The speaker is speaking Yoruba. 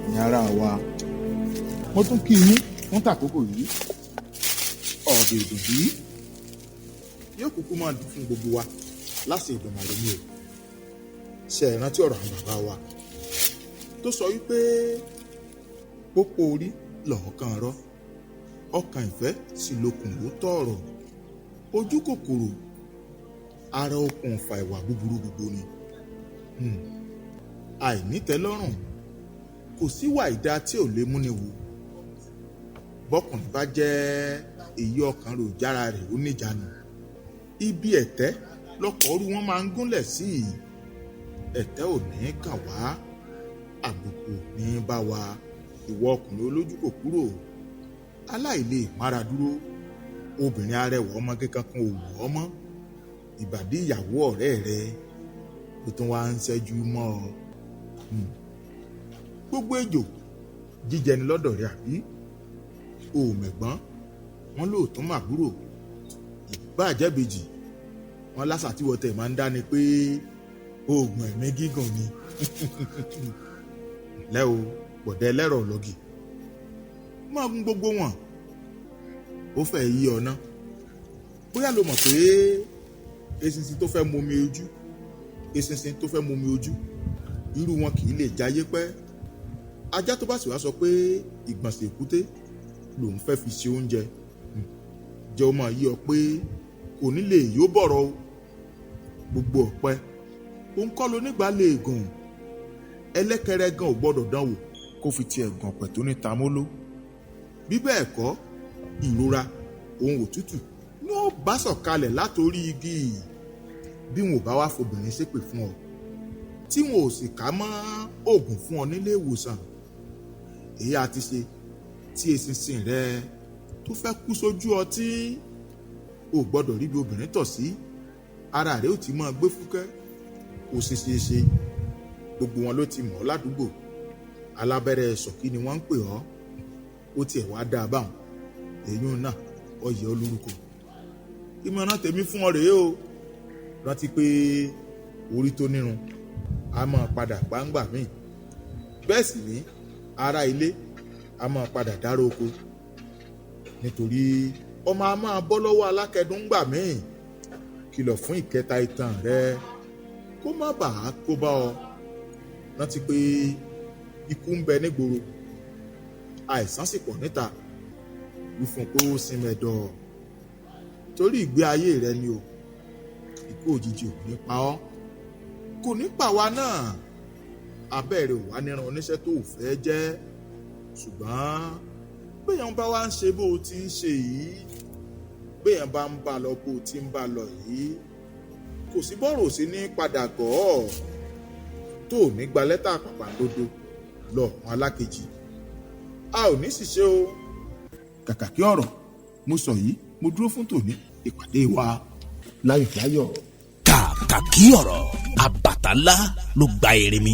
ní ara wa. Mo tún kí yín fún tàkókò yìí. Ọ̀dẹ̀ ìdòbí yóò kúkú máa dùn fún gbogbo wa láti Èdùmàrè ni o. Ṣé ẹ rántí ọ̀rọ̀ àwọn bàbá wa tó sọ wípé pópó orí lọ̀ọ́kàn rọ́, ọkàn ìfẹ́ sì lókun ló tọ̀ọ̀rọ̀, ojú kòkòrò ara okùnfà ìwà búburú gbogbo ni. Àìnítẹ́lọ́rùn kò síwà ìdá tí ò lè múni wò. Bọ́kùnrin bá jẹ́ èyí ọkàn rò jára rẹ̀ ó níjànú. Ibi ẹ̀tẹ́ lọ́pọ̀ ọrú wọn máa ń gúnlẹ̀ sí i. Ẹ̀tẹ́ ò ní kàn wá, àbùkù ní bá wa. Ìwọ ọkùnrin olójú kòkúrò aláìlè mára dúró, obìnrin arẹwà ọmọge kankan ò wọ̀ ọ́ mọ́. Ìbàdí ìyàwó ọ̀rẹ́ rẹ ló tún wá ń ṣẹ́jú mọ́ ọ. Gbogbo ejò jíjẹ ni lọ́dọ̀ rẹ àbí? O ò mẹ̀gbọ́n wọn lóòótọ́ màbúrò, ìbá jẹ́bejì wọn lásà tí wọ́n tẹ̀ máa ń dá ni pé oògùn ẹ̀mí gígùn ni. Lẹ́ o bọ̀dẹ́ ẹlẹ́rọ̀ lọ́gì máa gún gbogbo wọn. Ó fẹ́ yí ọ̀nà bóyá lo mọ̀ pé eṣinṣin tó fẹ́ momi ojú, eṣinṣin tó fẹ́ momi ojú irú wọn kì í lè jayé pẹ́. Ajá tó bá sì wá sọ pé ìgbọ̀nsẹ̀ èkúté lòun fẹ́ fi ṣe oúnjẹ, jẹ́ ó máa yí ọ pé kò ní lè yó bọ̀rọ̀ o. Gbogbo ọ̀pẹ òun kọ́ ló nígbà lè gùn, ẹlẹ́kẹrẹ gan ò gbọ́dọ̀ dánwò kó fi tiẹ̀ gàn ọ̀pẹ tó ní tamóló. Bí bẹ́ẹ̀ kọ́ ìrora ohun òtútù ní ó bá sọ̀kalẹ̀ látorí igi. Bí wọn ò bá wá fobìnrin ṣépè fún ọ, tí wọn ò sì ká mọ́ oògùn fún ọ nílé ìwòsàn, èyí á ti ṣe tí eṣinṣin rẹ tó fẹ́ kú sójú ọtí. O gbọ́dọ̀ rí bí obìnrin tọ̀ sí, ara rẹ ó ti máa gbé fúkẹ́. Kò ṣeéṣe gbogbo wọn ló ti mọ̀ ọ́ ládùúgbò. Alábẹ́rẹ́ ṣọ̀kí ni wọ́n ń pè ọ́. Ó tiẹ̀ wá dáa báwọn, èyí náà ọyẹ olórúkọ. Ìmọ̀ràn tèmi fún ọ rèé o. Rántí pé orí tó nírun a máa padà gbangba míì. Bẹ́ẹ̀ sì ni ara ilé a máa padà dárò oko. Nítorí ọmọ a máa bọ́ lọ́wọ́ alákẹ́dùn gbà míì. Kìlọ̀ fún ìkẹta ìtàn rẹ kó má bàa kó bá ọ. Rántí pé ikú ń bẹ nígboro, àìsàn sì pọ̀ níta. Wí fún pé ó sinmi ẹ̀dọ̀ torí ìgbé ayé rẹ ni o. Ikú òjijì ò ní pa ọ́, kò ní pa wa náà. Abẹ́rẹ́ ò wá níran oníṣẹ́ tó fẹ́ jẹ́. Ṣùgbọ́n béèyàn bá wá ń ṣe bó o ti ń ṣe yìí, béèyàn bá ń bá lọ bó o ti ń bá lọ yìí, kò sí bọ́rọ̀ sí ní padà gọ̀ ọ́ tó ní gba lẹ́tà àpàpàǹdodo lọ àwọn alákejì. A ò ní ṣìṣe o. Kàkà kí ọ̀rọ̀ mo sọ yìí, mo dúró fún tòní. Ìpàdé wa láyọ̀ láyọ̀. Kàkà kí ọ̀rọ̀ àbàtà ńlá ló gba èrè mi.